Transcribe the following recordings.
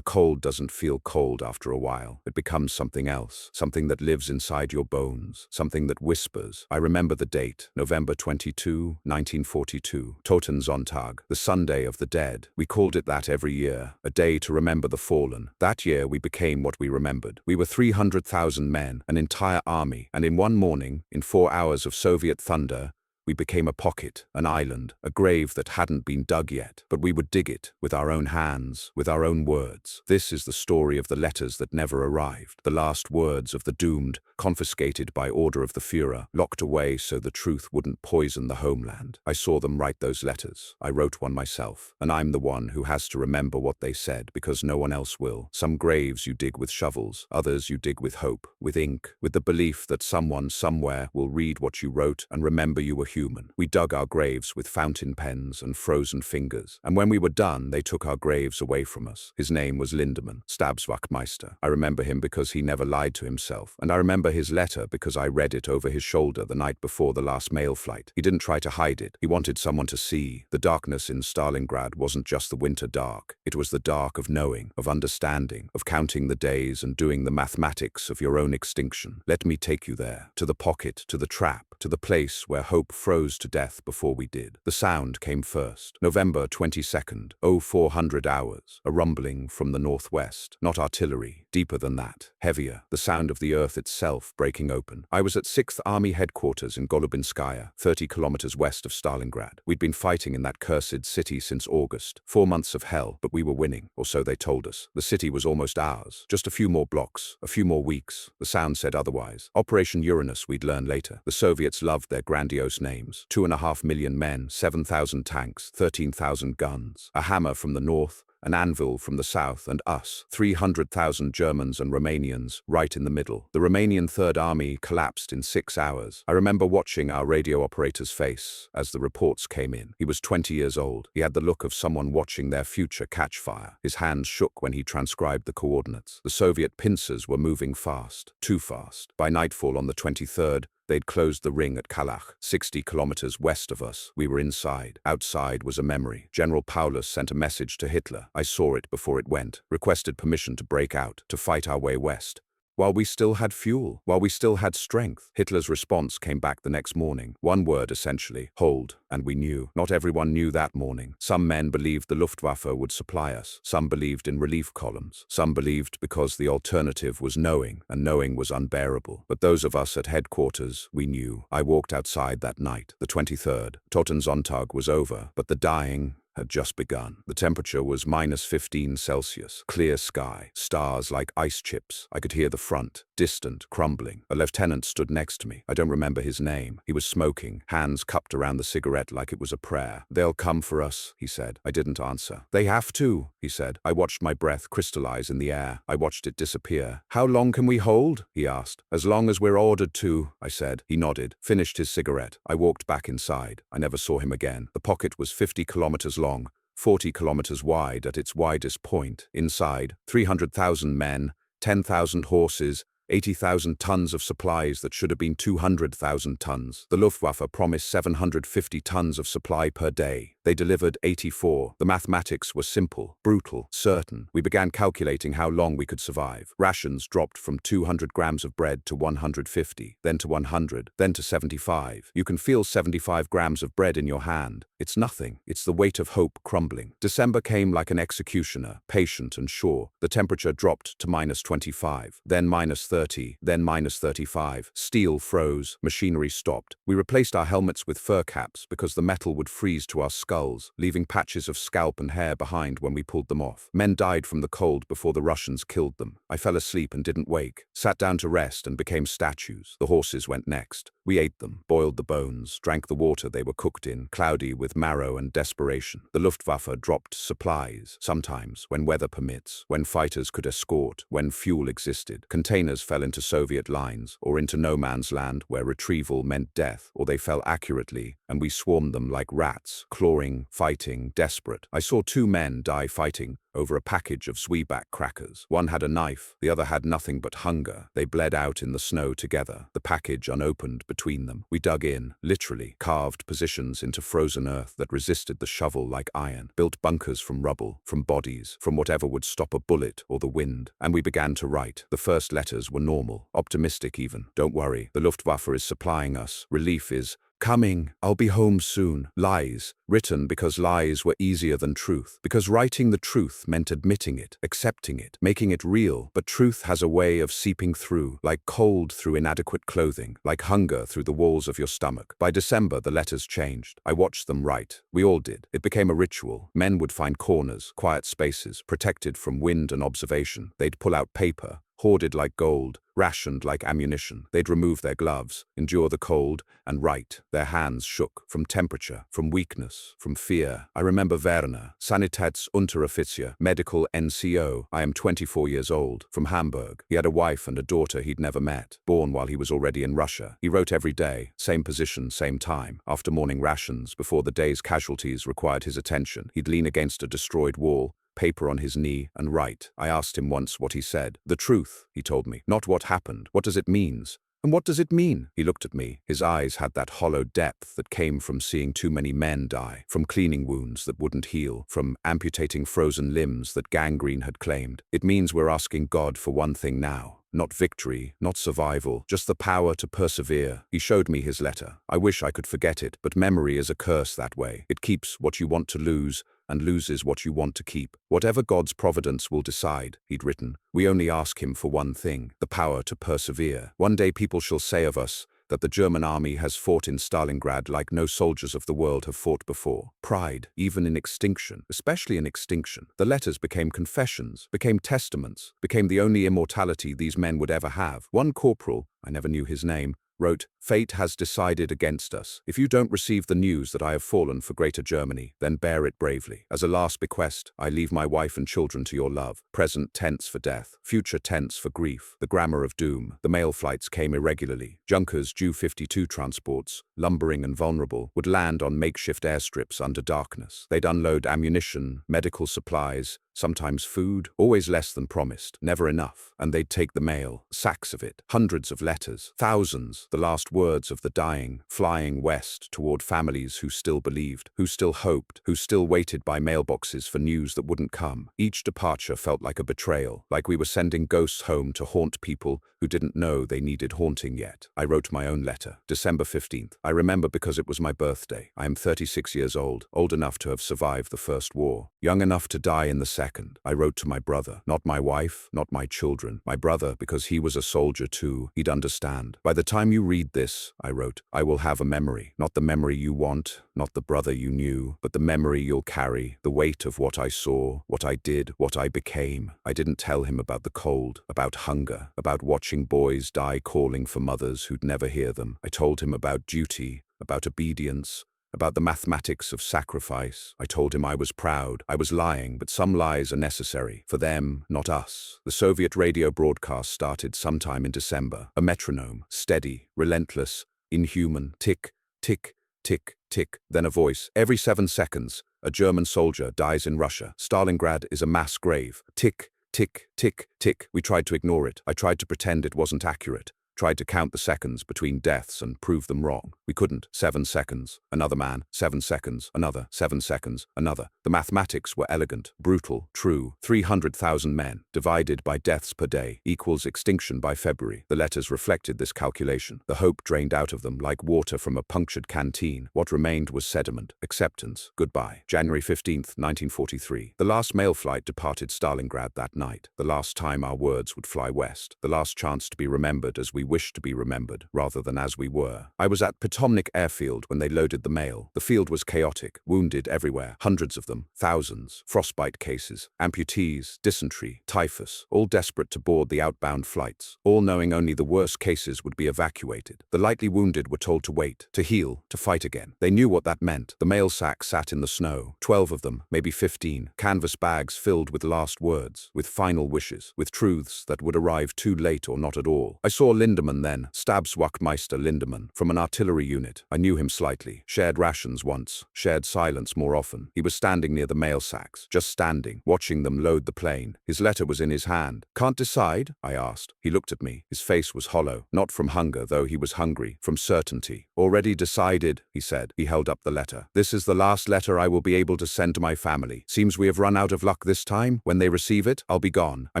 The cold doesn't feel cold after a while. It becomes something else, something that lives inside your bones, something that whispers. I remember the date, November 22, 1942, Totensonntag, the Sunday of the Dead. We called it that every year, a day to remember the fallen. That year we became what we remembered. We were 300,000 men, an entire army, and in one morning, in 4 hours of Soviet thunder, we became a pocket, an island, a grave that hadn't been dug yet, but we would dig it with our own hands, with our own words. This is the story of the letters that never arrived, the last words of the doomed, confiscated by order of the Führer, locked away so the truth wouldn't poison the homeland. I saw them write those letters. I wrote one myself, and I'm the one who has to remember what they said because no one else will. Some graves you dig with shovels, others you dig with hope, with ink, with the belief that someone somewhere will read what you wrote and remember you were human. We dug our graves with fountain pens and frozen fingers, and when we were done, they took our graves away from us. His name was Lindemann, Stabswachtmeister. I remember him because he never lied to himself, and I remember his letter because I read it over his shoulder the night before the last mail flight. He didn't try to hide it. He wanted someone to see. The darkness in Stalingrad wasn't just the winter dark. It was the dark of knowing, of understanding, of counting the days and doing the mathematics of your own extinction. Let me take you there, to the pocket, to the trap, to the place where hope froze to death before we did. The sound came first. November 22nd, 0400 hours. A rumbling from the northwest. Not artillery. Deeper than that. Heavier. The sound of the earth itself breaking open. I was at 6th Army headquarters in Golubinskaya, 30 kilometers west of Stalingrad. We'd been fighting in that cursed city since August. 4 months of hell, but we were winning, or so they told us. The city was almost ours. Just a few more blocks, a few more weeks. The sound said otherwise. Operation Uranus, we'd learn later. The Soviets loved their grandiose names. 2.5 million men, 7,000 tanks, 13,000 guns. A hammer from the north, an anvil from the south, and us, 300,000 Germans and Romanians, right in the middle. The Romanian Third Army collapsed in 6 hours. I remember watching our radio operator's face as the reports came in. He was 20 years old. He had the look of someone watching their future catch fire. His hands shook when he transcribed the coordinates. The Soviet pincers were moving fast, too fast. By nightfall on the 23rd, they'd closed the ring at Kalach, 60 kilometers west of us. We were inside. Outside was a memory. General Paulus sent a message to Hitler. I saw it before it went. Requested permission to break out, to fight our way west. While we still had fuel, while we still had strength. Hitler's response came back the next morning. One word essentially, hold, and we knew. Not everyone knew that morning. Some men believed the Luftwaffe would supply us. Some believed in relief columns. Some believed because the alternative was knowing, and knowing was unbearable. But those of us at headquarters, we knew. I walked outside that night, the 23rd. Totensonntag was over, but the dying had just begun. The temperature was -15 Celsius, clear sky, stars like ice chips. I could hear the front, distant, crumbling. A lieutenant stood next to me. I don't remember his name. He was smoking, hands cupped around the cigarette like it was a prayer. They'll come for us, he said. I didn't answer. They have to, he said. I watched my breath crystallize in the air. I watched it disappear. How long can we hold? He asked. As long as we're ordered to, I said. He nodded, finished his cigarette. I walked back inside. I never saw him again. The pocket was 50 kilometers long, 40 kilometers wide at its widest point. Inside, 300,000 men, 10,000 horses, 80,000 tons of supplies that should have been 200,000 tons. The Luftwaffe promised 750 tons of supply per day. They delivered 84. The mathematics were simple, brutal, certain. We began calculating how long we could survive. Rations dropped from 200 grams of bread to 150, then to 100, then to 75. You can feel 75 grams of bread in your hand. It's nothing. It's the weight of hope crumbling. December came like an executioner, patient and sure. The temperature dropped to -25, then -30, then -35. Steel froze. Machinery stopped. We replaced our helmets with fur caps because the metal would freeze to our skulls, leaving patches of scalp and hair behind when we pulled them off. Men died from the cold before the Russians killed them. I fell asleep and didn't wake. Sat down to rest and became statues. The horses went next. We ate them, boiled the bones, drank the water they were cooked in, cloudy with marrow and desperation. The Luftwaffe dropped supplies, sometimes, when weather permits, when fighters could escort, when fuel existed. Containers fell into Soviet lines, or into no man's land where retrieval meant death, or they fell accurately, and we swarmed them like rats, clawing, fighting, desperate. I saw 2 men die fighting over a package of Zwieback crackers. One had a knife, the other had nothing but hunger. They bled out in the snow together, the package unopened between between them. We dug in, literally, carved positions into frozen earth that resisted the shovel like iron, built bunkers from rubble, from bodies, from whatever would stop a bullet or the wind. And we began to write. The first letters were normal, optimistic even. Don't worry, the Luftwaffe is supplying us. Relief is coming. I'll be home soon. Lies. Written because lies were easier than truth. Because writing the truth meant admitting it, accepting it, making it real. But truth has a way of seeping through, like cold through inadequate clothing, like hunger through the walls of your stomach. By December, the letters changed. I watched them write. We all did. It became a ritual. Men would find corners, quiet spaces, protected from wind and observation. They'd pull out paper, hoarded like gold, rationed like ammunition. They'd remove their gloves, endure the cold, and write. Their hands shook, from temperature, from weakness, from fear. I remember Werner, Sanitätsunteroffizier, medical NCO. I am 24 years old, from Hamburg. He had a wife and a daughter he'd never met, born while he was already in Russia. He wrote every day, same position, same time. After morning rations, before the day's casualties required his attention, he'd lean against a destroyed wall, paper on his knee, and write. I asked him once what he said. The truth, he told me, not what happened. What does it mean? And what does it mean? He looked at me. His eyes had that hollow depth that came from seeing too many men die, from cleaning wounds that wouldn't heal, from amputating frozen limbs that gangrene had claimed. It means we're asking God for one thing now. Not victory, not survival, just the power to persevere. He showed me his letter. I wish I could forget it, but memory is a curse that way. It keeps what you want to lose and loses what you want to keep. Whatever God's providence will decide, he'd written, we only ask him for one thing, the power to persevere. One day people shall say of us that the German army has fought in Stalingrad like no soldiers of the world have fought before. Pride, even in extinction, especially in extinction. The letters became confessions, became testaments, became the only immortality these men would ever have. One corporal, I never knew his name, wrote, fate has decided against us. If you don't receive the news that I have fallen for Greater Germany, then bear it bravely. As a last bequest, I leave my wife and children to your love. Present tense for death, future tense for grief. The grammar of doom. The mail flights came irregularly. Junkers, Ju-52 transports, lumbering and vulnerable, would land on makeshift airstrips under darkness. They'd unload ammunition, medical supplies, sometimes food, always less than promised, never enough. And they'd take the mail, sacks of it, hundreds of letters, thousands, the last words of the dying, flying west toward families who still believed, who still hoped, who still waited by mailboxes for news that wouldn't come. Each departure felt like a betrayal, like we were sending ghosts home to haunt people who didn't know they needed haunting yet. I wrote my own letter, December 15th. I remember because it was my birthday. I am 36 years old enough to have survived the First War, young enough to die in the Second. I wrote to my brother, not my wife, not my children. My brother, because he was a soldier too. He'd understand. By the time you read this, I wrote, I will have a memory. Not the memory you want, not the brother you knew, but the memory you'll carry, the weight of what I saw, what I did, what I became. I didn't tell him about the cold, about hunger, about watching boys die calling for mothers who'd never hear them. I told him about duty, about obedience, about the mathematics of sacrifice. I told him I was proud. I was lying, but some lies are necessary. For them, not us. The Soviet radio broadcast started sometime in December. A metronome, steady, relentless, inhuman. Tick, tick, tick, tick. Then a voice. Every 7 seconds, a German soldier dies in Russia. Stalingrad is a mass grave. Tick, tick, tick, tick. We tried to ignore it. I tried to pretend it wasn't accurate. Tried to count the seconds between deaths and prove them wrong. We couldn't. 7 seconds. Another man. 7 seconds. Another. 7 seconds. Another. The mathematics were elegant, brutal, true. 300,000 men, divided by deaths per day, equals extinction by February. The letters reflected this calculation. The hope drained out of them like water from a punctured canteen. What remained was sediment, acceptance, goodbye. January 15th, 1943. The last mail flight departed Stalingrad that night. The last time our words would fly west. The last chance to be remembered as we wished to be remembered, rather than as we were. I was at Potomnik Airfield when they loaded the mail. The field was chaotic, wounded everywhere, hundreds of them, thousands, frostbite cases, amputees, dysentery, typhus, all desperate to board the outbound flights, all knowing only the worst cases would be evacuated. The lightly wounded were told to wait, to heal, to fight again. They knew what that meant. The mail sack sat in the snow, 12 of them, maybe 15, canvas bags filled with last words, with final wishes, with truths that would arrive too late or not at all. I saw Linda Lindemann then, Stabswachtmeister Lindemann, from an artillery unit. I knew him slightly. Shared rations once, shared silence more often. He was standing near the mail sacks, just standing, watching them load the plane. His letter was in his hand. "Can't decide?" I asked. He looked at me. His face was hollow, not from hunger, though he was hungry, from certainty. "Already decided," he said. He held up the letter. "This is the last letter I will be able to send to my family. Seems we have run out of luck this time. When they receive it, I'll be gone. I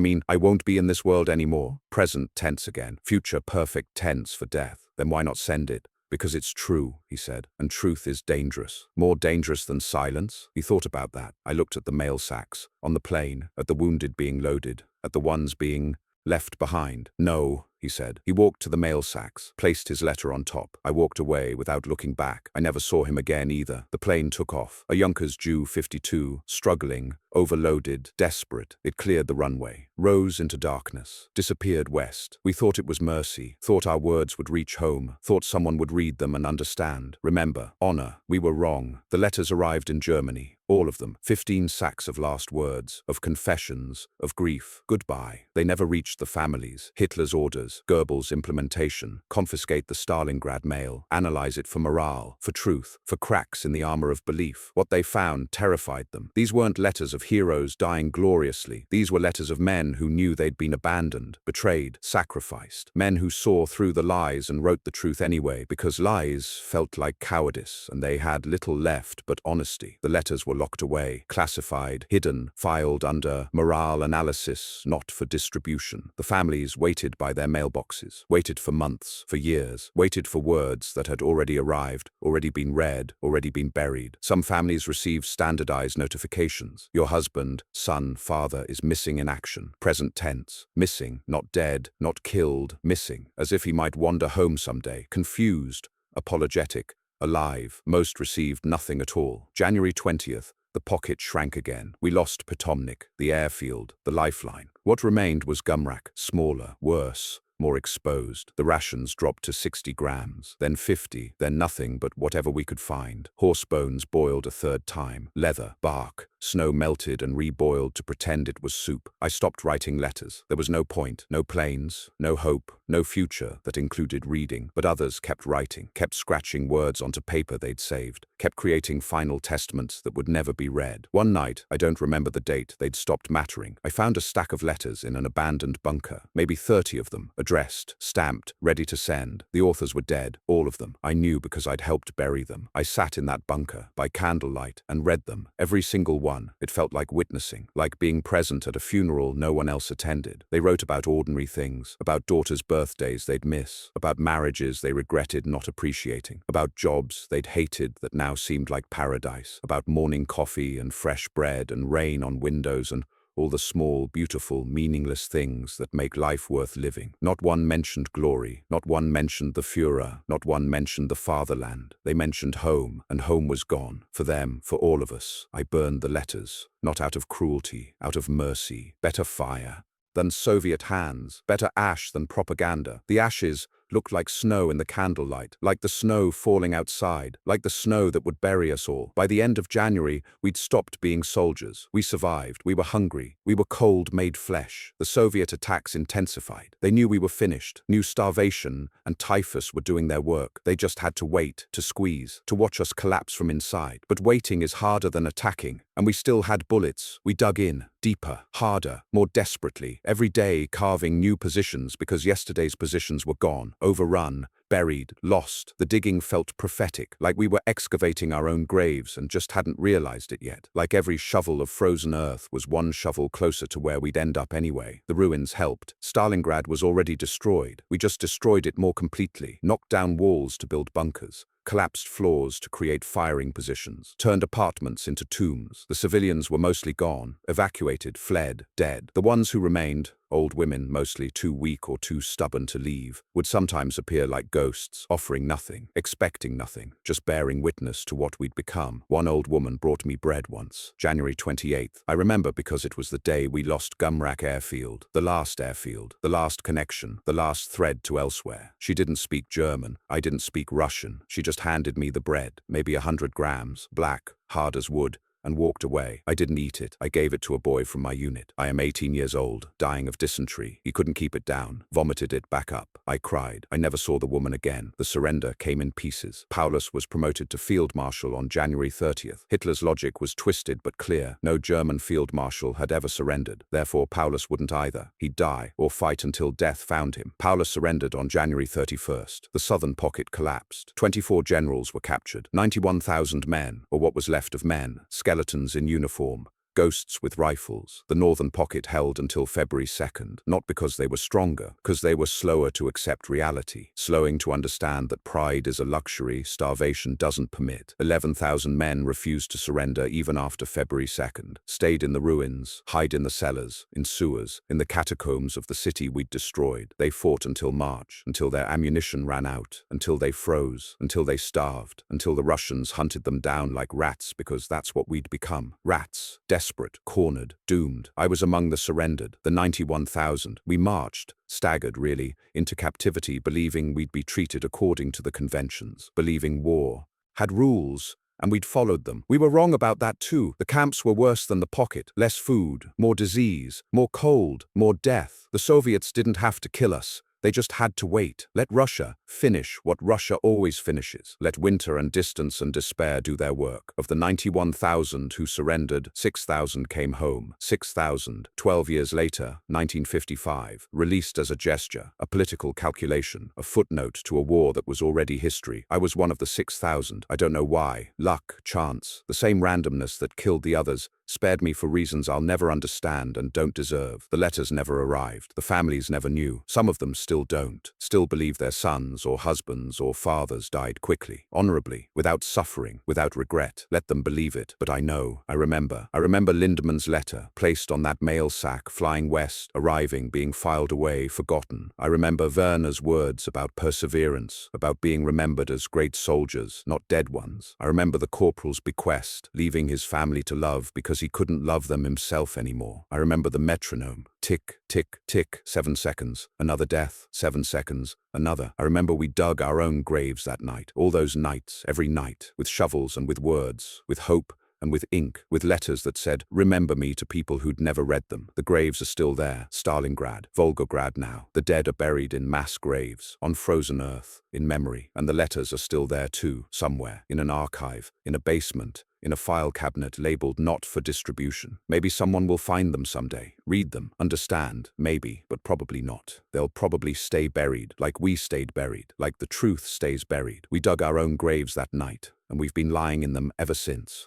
mean, I won't be in this world anymore." Present tense again. Future perfect tense for death. Then why not send it? "Because it's true," he said, "and truth is dangerous. More dangerous than silence." He thought about that. I looked at the mail sacks, on the plane, at the wounded being loaded, at the ones being left behind. "No," he said. He walked to the mail sacks, placed his letter on top. I walked away without looking back. I never saw him again either. The plane took off. A Junkers Ju-52, struggling, overloaded, desperate. It cleared the runway, rose into darkness, disappeared west. We thought it was mercy, thought our words would reach home, thought someone would read them and understand. Remember, honor, we were wrong. The letters arrived in Germany. All of them. 15 sacks of last words, of confessions, of grief. Goodbye. They never reached the families. Hitler's orders, Goebbels' implementation, confiscate the Stalingrad mail, analyze it for morale, for truth, for cracks in the armor of belief. What they found terrified them. These weren't letters of heroes dying gloriously. These were letters of men who knew they'd been abandoned, betrayed, sacrificed. Men who saw through the lies and wrote the truth anyway, because lies felt like cowardice and they had little left but honesty. The letters were locked away, classified, hidden, filed under morale analysis, not for distribution. The families waited by their mailboxes, waited for months, for years, waited for words that had already arrived, already been read, already been buried. Some families received standardized notifications. Your husband, son, father is missing in action. Present tense. Missing, not dead, not killed, missing. As if he might wander home someday, confused, apologetic, alive. Most received nothing at all. January 20th, the pocket shrank again. We lost Potomnik, the airfield, the lifeline. What remained was Gumrak, smaller, worse, more exposed. The rations dropped to 60 grams, then 50, then nothing but whatever we could find. Horse bones boiled a third time. Leather, bark, snow melted and reboiled to pretend it was soup. I stopped writing letters. There was no point, no planes, no hope, no future that included reading. But others kept writing, kept scratching words onto paper they'd saved, kept creating final testaments that would never be read. One night, I don't remember the date, they'd stopped mattering. I found a stack of letters in an abandoned bunker, maybe 30 of them, addressed, stamped, ready to send. The authors were dead, all of them. I knew because I'd helped bury them. I sat in that bunker, by candlelight, and read them, every single one. It felt like witnessing, like being present at a funeral no one else attended. They wrote about ordinary things, about daughters' birthdays they'd miss, about marriages they regretted not appreciating, about jobs they'd hated that now seemed like paradise, about morning coffee and fresh bread and rain on windows and all the small, beautiful, meaningless things that make life worth living. Not one mentioned glory, not one mentioned the Führer, not one mentioned the fatherland. They mentioned home, and home was gone. For them, for all of us. I burned the letters, not out of cruelty, out of mercy. Better fire than Soviet hands, better ash than propaganda. The ashes looked like snow in the candlelight, like the snow falling outside, like the snow that would bury us all. By the end of January, we'd stopped being soldiers. We survived. We were hungry. We were cold made flesh. The Soviet attacks intensified. They knew we were finished. Knew starvation and typhus were doing their work. They just had to wait, to squeeze, to watch us collapse from inside. But waiting is harder than attacking, and we still had bullets. We dug in, deeper, harder, more desperately, every day carving new positions because yesterday's positions were gone. Overrun, buried, lost. The digging felt prophetic, like we were excavating our own graves and just hadn't realized it yet. Like every shovel of frozen earth was one shovel closer to where we'd end up anyway. The ruins helped. Stalingrad was already destroyed. We just destroyed it more completely. Knocked down walls to build bunkers. Collapsed floors to create firing positions, turned apartments into tombs. The civilians were mostly gone, evacuated, fled, dead. The ones who remained, old women, mostly too weak or too stubborn to leave, would sometimes appear like ghosts, offering nothing, expecting nothing, just bearing witness to what we'd become. One old woman brought me bread once, January 28th. I remember because it was the day we lost Gumrak airfield, the last connection, the last thread to elsewhere. She didn't speak German, I didn't speak Russian. She just handed me the bread, maybe 100 grams, black, hard as wood, and walked away. I didn't eat it. I gave it to a boy from my unit. I am 18 years old, dying of dysentery. He couldn't keep it down, vomited it back up. I cried. I never saw the woman again. The surrender came in pieces. Paulus was promoted to field marshal on January 30th. Hitler's logic was twisted but clear. No German field marshal had ever surrendered. Therefore, Paulus wouldn't either. He'd die or fight until death found him. Paulus surrendered on January 31st. The southern pocket collapsed. 24 generals were captured. 91,000 men, or what was left of men, skeletons in uniform, ghosts with rifles. The northern pocket held until February 2nd, not because they were stronger, because they were slower to accept reality, slowing to understand that pride is a luxury starvation doesn't permit. 11,000 men refused to surrender even after February 2nd, stayed in the ruins, hid in the cellars, in sewers, in the catacombs of the city we'd destroyed. They fought until March, until their ammunition ran out, until they froze, until they starved, until the Russians hunted them down like rats because that's what we'd become. Rats. Desperate, cornered, doomed. I was among the surrendered, the 91,000. We marched, staggered really, into captivity, believing we'd be treated according to the conventions, believing war had rules, and we'd followed them. We were wrong about that too. The camps were worse than the pocket. Less food, more disease, more cold, more death. The Soviets didn't have to kill us. They just had to wait. Let Russia finish what Russia always finishes. Let winter and distance and despair do their work. Of the 91,000 who surrendered, 6,000 came home. 6,000, 12 years later, 1955, released as a gesture, a political calculation, a footnote to a war that was already history. I was one of the 6,000. I don't know why. Luck, chance, the same randomness that killed the others, spared me for reasons I'll never understand and don't deserve. The letters never arrived. The families never knew. Some of them still don't. Still believe their sons or husbands or fathers died quickly, honorably, without suffering, without regret. Let them believe it. But I know. I remember. I remember Lindemann's letter, placed on that mail sack, flying west, arriving, being filed away, forgotten. I remember Werner's words about perseverance, about being remembered as great soldiers, not dead ones. I remember the corporal's bequest, leaving his family to love because he couldn't love them himself anymore. I remember the metronome. Tick, tick, tick, 7 seconds. Another death, 7 seconds. Another. I remember we dug our own graves that night. All those nights, every night, with shovels and with words, with hope and with ink, with letters that said, "Remember me," to people who'd never read them. The graves are still there. Stalingrad, Volgograd now. The dead are buried in mass graves, on frozen earth, in memory. And the letters are still there too, somewhere, in an archive, in a basement, in a file cabinet labeled not for distribution. Maybe someone will find them someday, read them, understand, maybe, but probably not. They'll probably stay buried, like we stayed buried, like the truth stays buried. We dug our own graves that night, and we've been lying in them ever since.